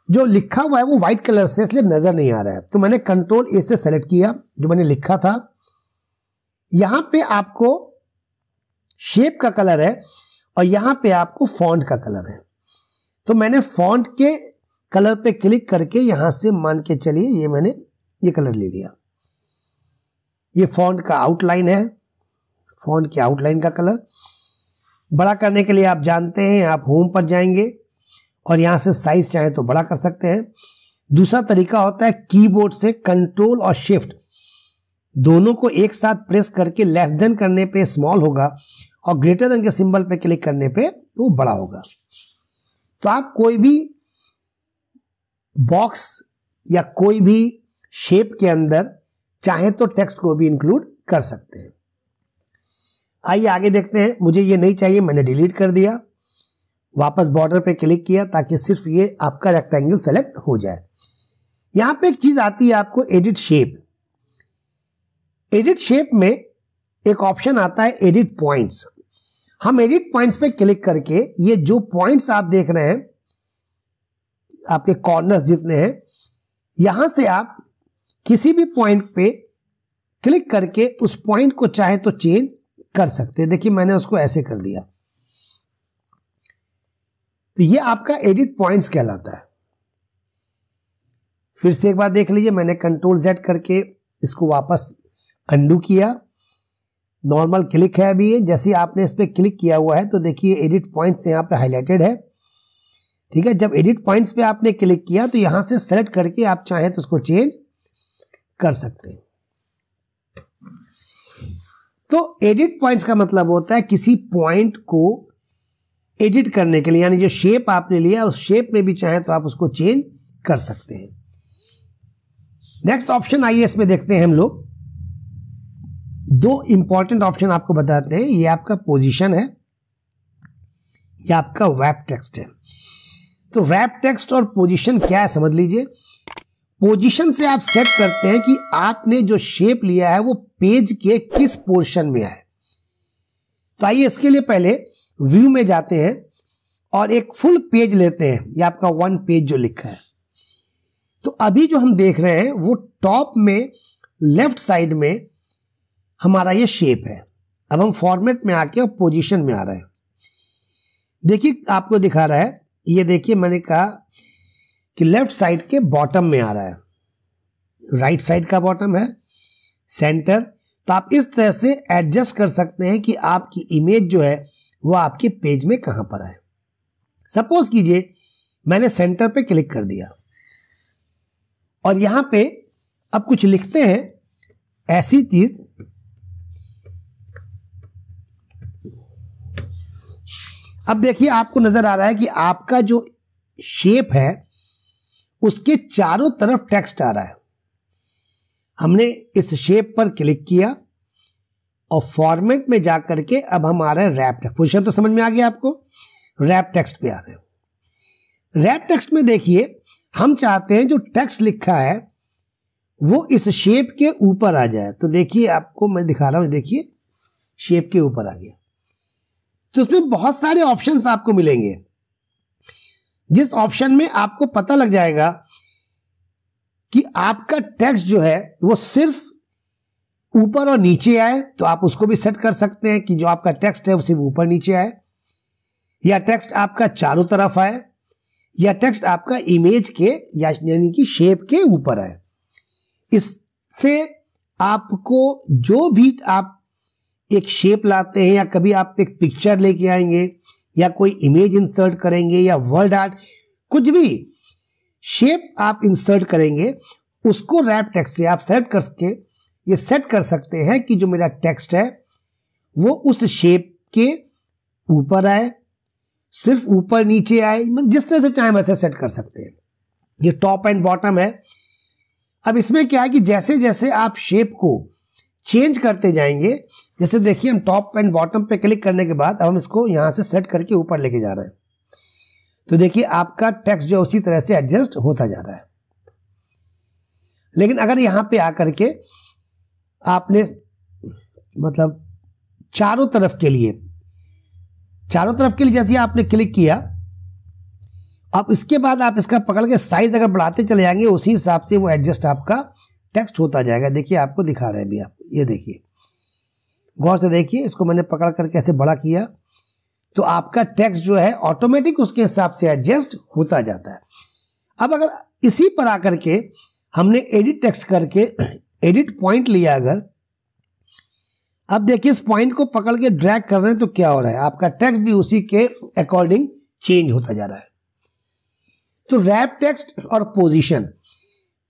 जो लिखा हुआ है वो व्हाइट कलर से इसलिए नजर नहीं आ रहा है, तो मैंने कंट्रोल ए से सेलेक्ट किया जो मैंने लिखा था। यहां पे आपको शेप का कलर है और यहां पे आपको फॉन्ट का कलर है। तो मैंने फॉन्ट के कलर पे क्लिक करके यहां से मान के चलिए ये मैंने ये कलर ले लिया। ये फॉन्ट का आउटलाइन है, फॉन्ट के आउटलाइन का कलर। बड़ा करने के लिए आप जानते हैं, आप होम पर जाएंगे और यहां से साइज चाहे तो बड़ा कर सकते हैं। दूसरा तरीका होता है कीबोर्ड से कंट्रोल और शिफ्ट दोनों को एक साथ प्रेस करके लेस देन करने पे स्मॉल होगा और ग्रेटर देन के सिंबल पे क्लिक करने पे वो बड़ा होगा। तो आप कोई भी बॉक्स या कोई भी शेप के अंदर चाहे तो टेक्स्ट को भी इंक्लूड कर सकते हैं। आइए आगे देखते हैं। मुझे ये नहीं चाहिए, मैंने डिलीट कर दिया। वापस बॉर्डर पे क्लिक किया ताकि सिर्फ ये आपका रेक्टेंगल सेलेक्ट हो जाए। यहां पे एक चीज आती है आपको, एडिट शेप। एडिट शेप में एक ऑप्शन आता है एडिट पॉइंट्स। हम एडिट पॉइंट्स पे क्लिक करके ये जो पॉइंट्स आप देख रहे हैं, आपके कॉर्नर्स जितने हैं, यहां से आप किसी भी पॉइंट पे क्लिक करके उस पॉइंट को चाहे तो चेंज कर सकते हैं। देखिए मैंने उसको ऐसे कर दिया, तो ये आपका एडिट पॉइंट्स कहलाता है। फिर से एक बार देख लीजिए, मैंने कंट्रोल Z करके इसको वापस अंडू किया। नॉर्मल क्लिक है अभी ये, जैसे आपने इस पर क्लिक किया हुआ है तो देखिए एडिट पॉइंट्स यहाँ पे हाईलाइटेड है। ठीक है, जब एडिट पॉइंट्स पे आपने क्लिक किया तो यहां से सेलेक्ट करके आप चाहें तो उसको चेंज कर सकते हैं। तो एडिट पॉइंट्स का मतलब होता है किसी पॉइंट को एडिट करने के लिए, यानी जो शेप आपने लिया उस शेप में भी चाहे तो आप उसको चेंज कर सकते हैं। नेक्स्ट ऑप्शन आइए इसमें देखते हैं हम लोग। 2 इंपॉर्टेंट ऑप्शन आपको बताते हैं। ये आपका पोजीशन है, ये आपका रैप टेक्स्ट है। तो रैप टेक्स्ट और पोजीशन क्या है समझ लीजिए। पोजीशन से आप सेट करते हैं कि आपने जो शेप लिया है वो पेज के किस पोर्शन में है। तो आइए इसके लिए पहले व्यू में जाते हैं और एक फुल पेज लेते हैं। ये आपका 1 पेज जो लिखा है। तो अभी जो हम देख रहे हैं वो टॉप में लेफ्ट साइड में हमारा ये शेप है। अब हम फॉर्मेट में आके और पोजीशन में आ रहे हैं। देखिए आपको दिखा रहा है, ये देखिए मैंने कहा कि लेफ्ट साइड के बॉटम में आ रहा है, राइट साइड का बॉटम है, सेंटर। तो आप इस तरह से एडजस्ट कर सकते हैं कि आपकी इमेज जो है वो आपके पेज में कहां पर आए। सपोज कीजिए मैंने सेंटर पे क्लिक कर दिया और यहां पे अब कुछ लिखते हैं ऐसी चीज, अब देखिए आपको नजर आ रहा है कि आपका जो शेप है उसके चारों तरफ टेक्स्ट आ रहा है। हमने इस शेप पर क्लिक किया और फॉर्मेट में जाकर के अब हम आ रहे हैं रैप टेक्स्ट। पोजीशन तो समझ में आ गया आपको, रैप टेक्स्ट पे आ रहे हैं। रैप टेक्स्ट में देखिए हम चाहते हैं जो टेक्स्ट लिखा है वो इस शेप के ऊपर आ जाए। तो देखिए आपको मैं दिखा रहा हूं, देखिए शेप के ऊपर आ गया। तो उसमें बहुत सारे ऑप्शंस आपको मिलेंगे, जिस ऑप्शन में आपको पता लग जाएगा कि आपका टेक्स्ट जो है वो सिर्फ ऊपर और नीचे आए, तो आप उसको भी सेट कर सकते हैं कि जो आपका टेक्स्ट है वो सिर्फ ऊपर नीचे आए, या टेक्स्ट आपका चारों तरफ आए, या टेक्स्ट आपका इमेज के यानी कि शेप के ऊपर आए। इससे आपको जो भी आप एक शेप लाते हैं या कभी आप एक पिक्चर लेके आएंगे या कोई इमेज इंसर्ट करेंगे या वर्ड आर्ट, कुछ भी शेप आप इंसर्ट करेंगे उसको रैप टेक्स्ट से आप सेट कर सकते हैं कि जो मेरा टेक्स्ट है वो उस शेप के ऊपर आए, सिर्फ ऊपर नीचे आए, मतलब जिस तरह से चाहे वैसे सेट कर सकते हैं। ये टॉप एंड बॉटम है। अब इसमें क्या है कि जैसे जैसे आप शेप को चेंज करते जाएंगे, जैसे देखिए हम टॉप एंड बॉटम पे क्लिक करने के बाद अब हम इसको यहां से सेट करके ऊपर लेके जा रहे हैं, तो देखिए आपका टेक्स्ट जो उसी तरह से एडजस्ट होता जा रहा है। लेकिन अगर यहां पे आकर के आपने मतलब चारों तरफ के लिए जैसे आपने क्लिक किया, अब इसके बाद आप इसका पकड़ के साइज अगर बढ़ाते चले जाएंगे उसी हिसाब से वो एडजस्ट आपका टेक्स्ट होता जाएगा। देखिए आपको दिखा रहे हैं भी, आप ये देखिए गौर से देखिए, इसको मैंने पकड़ करके ऐसे बड़ा किया तो आपका टेक्स्ट जो है ऑटोमेटिक उसके हिसाब से एडजस्ट होता जाता है। अब अगर इसी पर आकर के हमने एडिट टेक्स्ट करके एडिट पॉइंट लिया, अगर अब देखिए इस पॉइंट को पकड़ के ड्रैग कर रहे हैं तो क्या हो रहा है, आपका टेक्स्ट भी उसी के अकॉर्डिंग चेंज होता जा रहा है। तो रैप टेक्स्ट और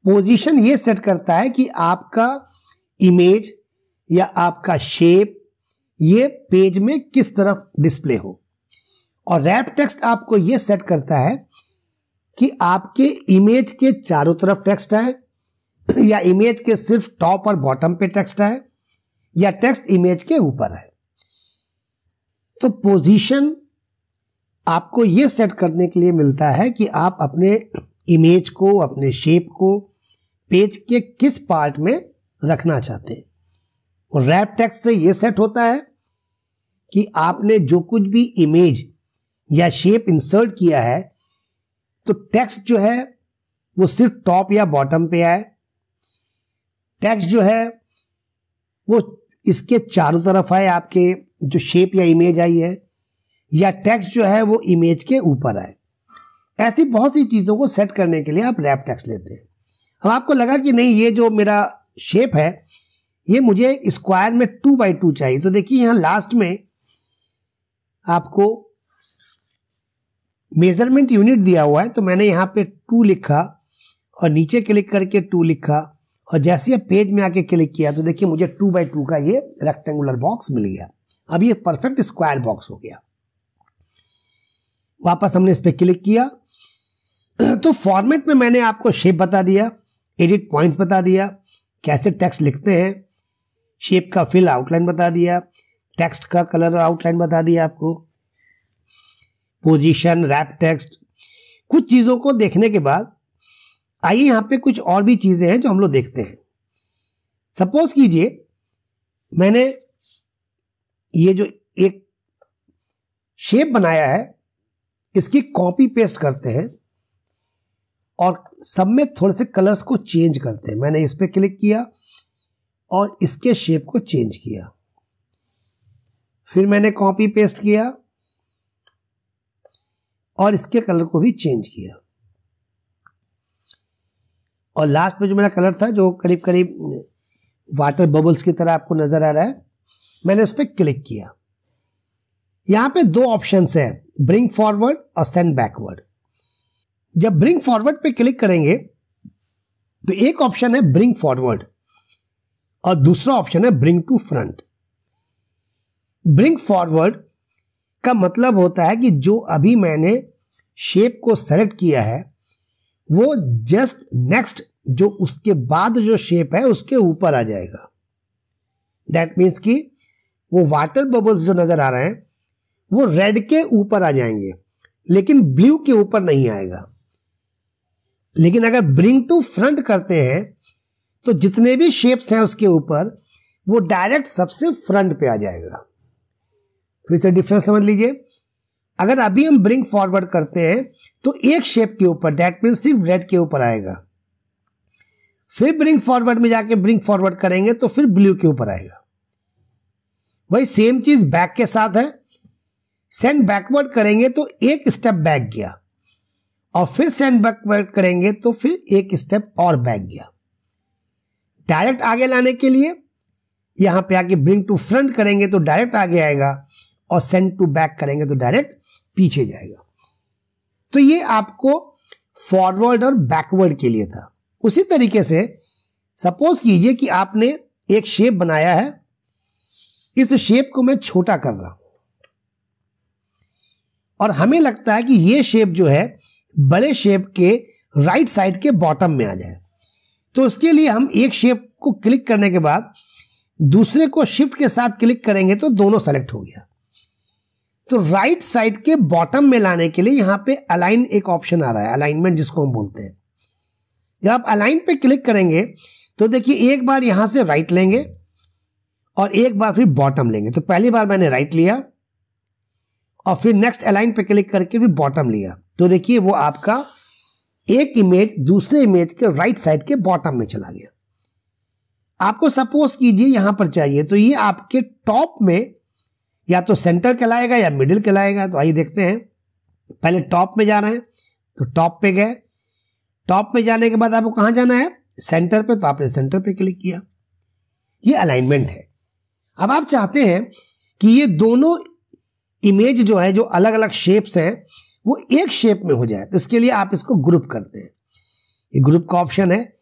पोजीशन ये सेट करता है कि आपका इमेज या आपका शेप ये पेज में किस तरफ डिस्प्ले हो, और रैप टेक्स्ट आपको ये सेट करता है कि आपके इमेज के चारों तरफ टेक्स्ट आए, या इमेज के सिर्फ टॉप और बॉटम पे टेक्स्ट आए, या टेक्स्ट इमेज के ऊपर आए। तो पोजीशन आपको यह सेट करने के लिए मिलता है कि आप अपने इमेज को, अपने शेप को पेज के किस पार्ट में रखना चाहते हैं। और रैप टेक्स्ट से यह सेट होता है कि आपने जो कुछ भी इमेज या शेप इंसर्ट किया है तो टेक्स्ट जो है वो सिर्फ टॉप या बॉटम पे आए, टेक्स्ट जो है वो इसके चारों तरफ आए, आपके जो शेप या इमेज आई है, या टेक्स्ट जो है वो इमेज के ऊपर आए। ऐसी बहुत सी चीज़ों को सेट करने के लिए आप रैप टेक्स्ट लेते हैं। अब आपको लगा कि नहीं ये जो मेरा शेप है ये मुझे स्क्वायर में 2x2 चाहिए, तो देखिए यहाँ लास्ट में आपको मेजरमेंट यूनिट दिया हुआ है, तो मैंने यहाँ पे 2 लिखा और नीचे क्लिक करके 2 लिखा, और जैसे अब पेज में आके क्लिक किया तो देखिए मुझे 2x2 का ये रेक्टेंगुलर बॉक्स मिल गया। अब ये परफेक्ट स्क्वायर बॉक्स हो गया। वापस हमने इस पर क्लिक किया तो फॉर्मेट में मैंने आपको शेप बता दिया, एडिट पॉइंट्स बता दिया, कैसे टेक्स्ट लिखते हैं, शेप का फिल आउटलाइन बता दिया, टेक्स्ट का कलर आउटलाइन बता दिया आपको, पोजीशन, रैप टेक्स्ट। कुछ चीज़ों को देखने के बाद आइए यहाँ पे कुछ और भी चीज़ें हैं जो हम लोग देखते हैं। सपोज कीजिए मैंने ये जो एक शेप बनाया है इसकी कॉपी पेस्ट करते हैं और सब में थोड़े से कलर्स को चेंज करते हैं। मैंने इस पर क्लिक किया और इसके शेप को चेंज किया, फिर मैंने कॉपी पेस्ट किया और इसके कलर को भी चेंज किया, और लास्ट में जो मेरा कलर था जो करीब करीब वाटर बबल्स की तरह आपको नजर आ रहा है। मैंने उस पर क्लिक किया। यहां पे दो ऑप्शंस है, ब्रिंग फॉरवर्ड और सेंड बैकवर्ड। जब ब्रिंग फॉरवर्ड पे क्लिक करेंगे तो एक ऑप्शन है ब्रिंग फॉरवर्ड और दूसरा ऑप्शन है bring to front. Bring forward का मतलब होता है कि जो अभी मैंने शेप को सेलेक्ट किया है वो जस्ट नेक्स्ट जो उसके बाद जो शेप है उसके ऊपर आ जाएगा। दैट मीन्स कि वो वाटर बबल्स जो नजर आ रहे हैं वो रेड के ऊपर आ जाएंगे लेकिन ब्लू के ऊपर नहीं आएगा। लेकिन अगर ब्रिंग टू फ्रंट करते हैं तो जितने भी शेप्स हैं उसके ऊपर वो डायरेक्ट सबसे फ्रंट पे आ जाएगा। फिर से डिफरेंस समझ लीजिए। अगर अभी हम ब्रिंग फॉरवर्ड करते हैं तो एक शेप के ऊपर, दैट मीन्स सिर्फ रेड के ऊपर आएगा। फिर ब्रिंग फॉरवर्ड में जाके ब्रिंग फॉरवर्ड करेंगे तो फिर ब्लू के ऊपर आएगा। वही सेम चीज बैक के साथ है। सेंड बैकवर्ड करेंगे तो एक स्टेप बैक गया और फिर सेंड बैकवर्ड करेंगे तो फिर एक स्टेप और बैक गया। डायरेक्ट आगे लाने के लिए यहां पे आके ब्रिंग टू फ्रंट करेंगे तो डायरेक्ट आगे आएगा और सेंड टू बैक करेंगे तो डायरेक्ट पीछे जाएगा। तो ये आपको फॉरवर्ड और बैकवर्ड के लिए था। उसी तरीके से सपोज कीजिए कि आपने एक शेप बनाया है, इस शेप को मैं छोटा कर रहा हूं और हमें लगता है कि ये शेप जो है बड़े शेप के राइट साइड के बॉटम में आ जाए। तो उसके लिए हम एक शेप को क्लिक करने के बाद दूसरे को शिफ्ट के साथ क्लिक करेंगे तो दोनों सेलेक्ट हो गया। तो राइट साइड के बॉटम में लाने के लिए यहां पे अलाइन एक ऑप्शन आ रहा है, अलाइनमेंट जिसको हम बोलते हैं। जब आप अलाइन पे क्लिक करेंगे तो देखिए एक बार यहां से राइट लेंगे और एक बार फिर बॉटम लेंगे। तो पहली बार मैंने राइट लिया और फिर नेक्स्ट अलाइन पे क्लिक करके फिर बॉटम लिया। तो देखिए वो आपका एक इमेज दूसरे इमेज के राइट साइड के बॉटम में चला गया। आपको सपोज कीजिए यहां पर चाहिए तो ये आपके टॉप में या तो सेंटर कहलाएगा या मिडिल कहलाएगा। तो आइए देखते हैं। पहले टॉप में जा रहे हैं तो टॉप पे गए। टॉप में जाने के बाद आपको कहां जाना है? सेंटर पे। तो आपने सेंटर पे क्लिक किया। ये अलाइनमेंट है। अब आप चाहते हैं कि ये दोनों इमेज जो है, जो अलग अलग शेप्स हैं, वो एक शेप में हो जाए। तो इसके लिए आप इसको ग्रुप करते हैं। ये ग्रुप का ऑप्शन है।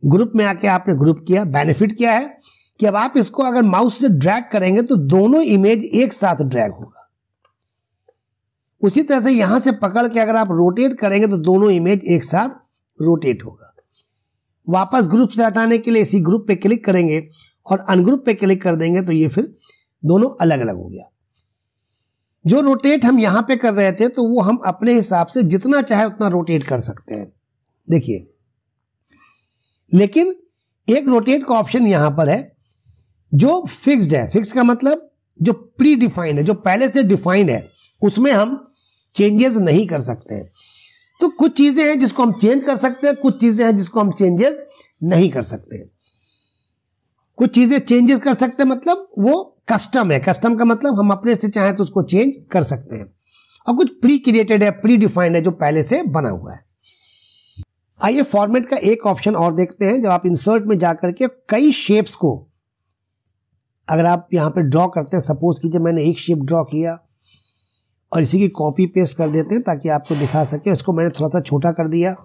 ग्रुप में आके आपने ग्रुप किया। बेनिफिट क्या है कि अब आप इसको अगर माउस से ड्रैग करेंगे तो दोनों इमेज एक साथ ड्रैग होगा। उसी तरह से यहां से पकड़ के अगर आप रोटेट करेंगे तो दोनों इमेज एक साथ रोटेट होगा। वापस ग्रुप से हटाने के लिए इसी ग्रुप पे क्लिक करेंगे और अनग्रुप पे क्लिक कर देंगे तो ये फिर दोनों अलग अलग हो गया। जो रोटेट हम यहां पे कर रहे थे तो वो हम अपने हिसाब से जितना चाहे उतना रोटेट कर सकते हैं। देखिए, लेकिन एक रोटेट का ऑप्शन यहां पर है जो फिक्स्ड है। फिक्स का मतलब जो प्री डिफाइंड है, जो पहले से डिफाइंड है, उसमें हम चेंजेस नहीं कर सकते हैं। तो कुछ चीजें हैं जिसको हम चेंज कर सकते हैं, कुछ चीजें हैं जिसको हम चेंजेस नहीं कर सकते हैं। कुछ चीजें चेंजेस कर सकते हैं मतलब वो कस्टम है। कस्टम का मतलब हम अपने से चाहें तो उसको चेंज कर सकते हैं। और कुछ प्री क्रिएटेड है, प्री डिफाइंड है, जो पहले से बना हुआ है। आइए फॉर्मेट का एक ऑप्शन और देखते हैं। जब आप इंसर्ट में जाकर के कई शेप्स को अगर आप यहां पे ड्रॉ करते हैं, सपोज कीजिए मैंने एक शेप ड्रॉ किया और इसी की कॉपी पेस्ट कर देते हैं ताकि आपको दिखा सके। इसको मैंने थोड़ा सा छोटा कर दिया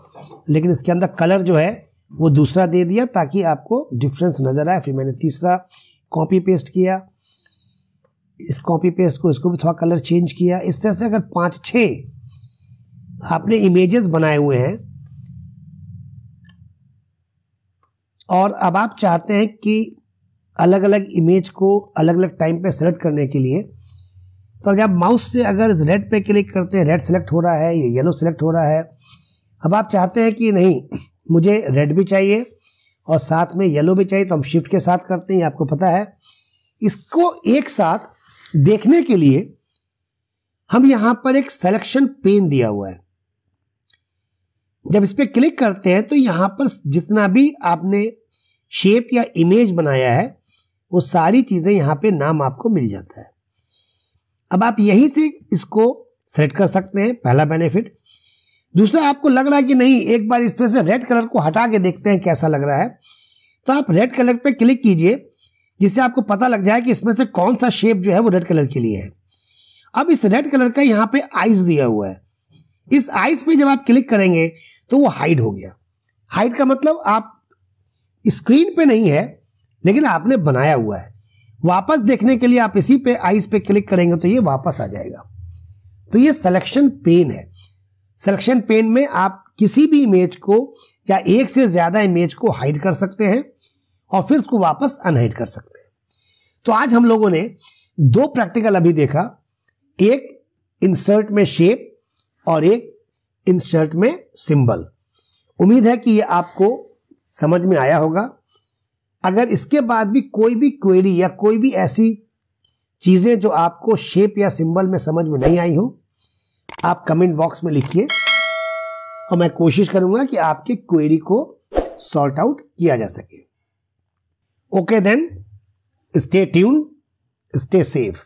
लेकिन इसके अंदर कलर जो है वो दूसरा दे दिया ताकि आपको डिफरेंस नजर आए। फिर मैंने तीसरा कॉपी पेस्ट किया, इस कॉपी पेस्ट को इसको भी थोड़ा कलर चेंज किया। इस तरह से अगर 5-6 आपने इमेजेस बनाए हुए हैं और अब आप चाहते हैं कि अलग अलग इमेज को अलग अलग टाइम पे सेलेक्ट करने के लिए, तो अगर आप माउस से अगर रेड पे क्लिक करते हैं, रेड सेलेक्ट हो रहा है, ये येलो सेलेक्ट हो रहा है। अब आप चाहते हैं कि नहीं, मुझे रेड भी चाहिए और साथ में येलो भी चाहिए, तो हम शिफ्ट के साथ करते हैं। आपको पता है, इसको एक साथ देखने के लिए हम यहां पर एक सिलेक्शन पेन दिया हुआ है। जब इस पर क्लिक करते हैं तो यहां पर जितना भी आपने शेप या इमेज बनाया है वो सारी चीजें यहां पे नाम आपको मिल जाता है। अब आप यहीं से इसको सेलेक्ट कर सकते हैं, पहला बेनिफिट। दूसरा, आपको लग रहा है कि नहीं, एक बार इस पे से रेड कलर को हटा के देखते हैं कैसा लग रहा है, तो आप रेड कलर पे क्लिक कीजिए, जिससे आपको पता लग जाए कि इसमें से कौन सा शेप जो है वो रेड कलर के लिए है। अब इस रेड कलर का यहाँ पे आइज दिया हुआ है, इस आइज पे जब आप क्लिक करेंगे तो वो हाइड हो गया। हाइड का मतलब आप स्क्रीन पे नहीं है, लेकिन आपने बनाया हुआ है। वापस देखने के लिए आप इसी पे आइज पे क्लिक करेंगे तो ये वापस आ जाएगा। तो ये सिलेक्शन पेन है। सिलेक्शन पेन में आप किसी भी इमेज को या एक से ज्यादा इमेज को हाइड कर सकते हैं और फिर उसको वापस अनहाइड कर सकते हैं। तो आज हम लोगों ने दो प्रैक्टिकल अभी देखा, एक इंसर्ट में शेप और एक इंसर्ट में सिंबल। उम्मीद है कि ये आपको समझ में आया होगा। अगर इसके बाद भी कोई भी क्वेरी या कोई भी ऐसी चीजें जो आपको शेप या सिंबल में समझ में नहीं आई हो, आप कमेंट बॉक्स में लिखिए और मैं कोशिश करूंगा कि आपके क्वेरी को सॉर्ट आउट किया जा सके। Okay then, stay tuned, stay safe.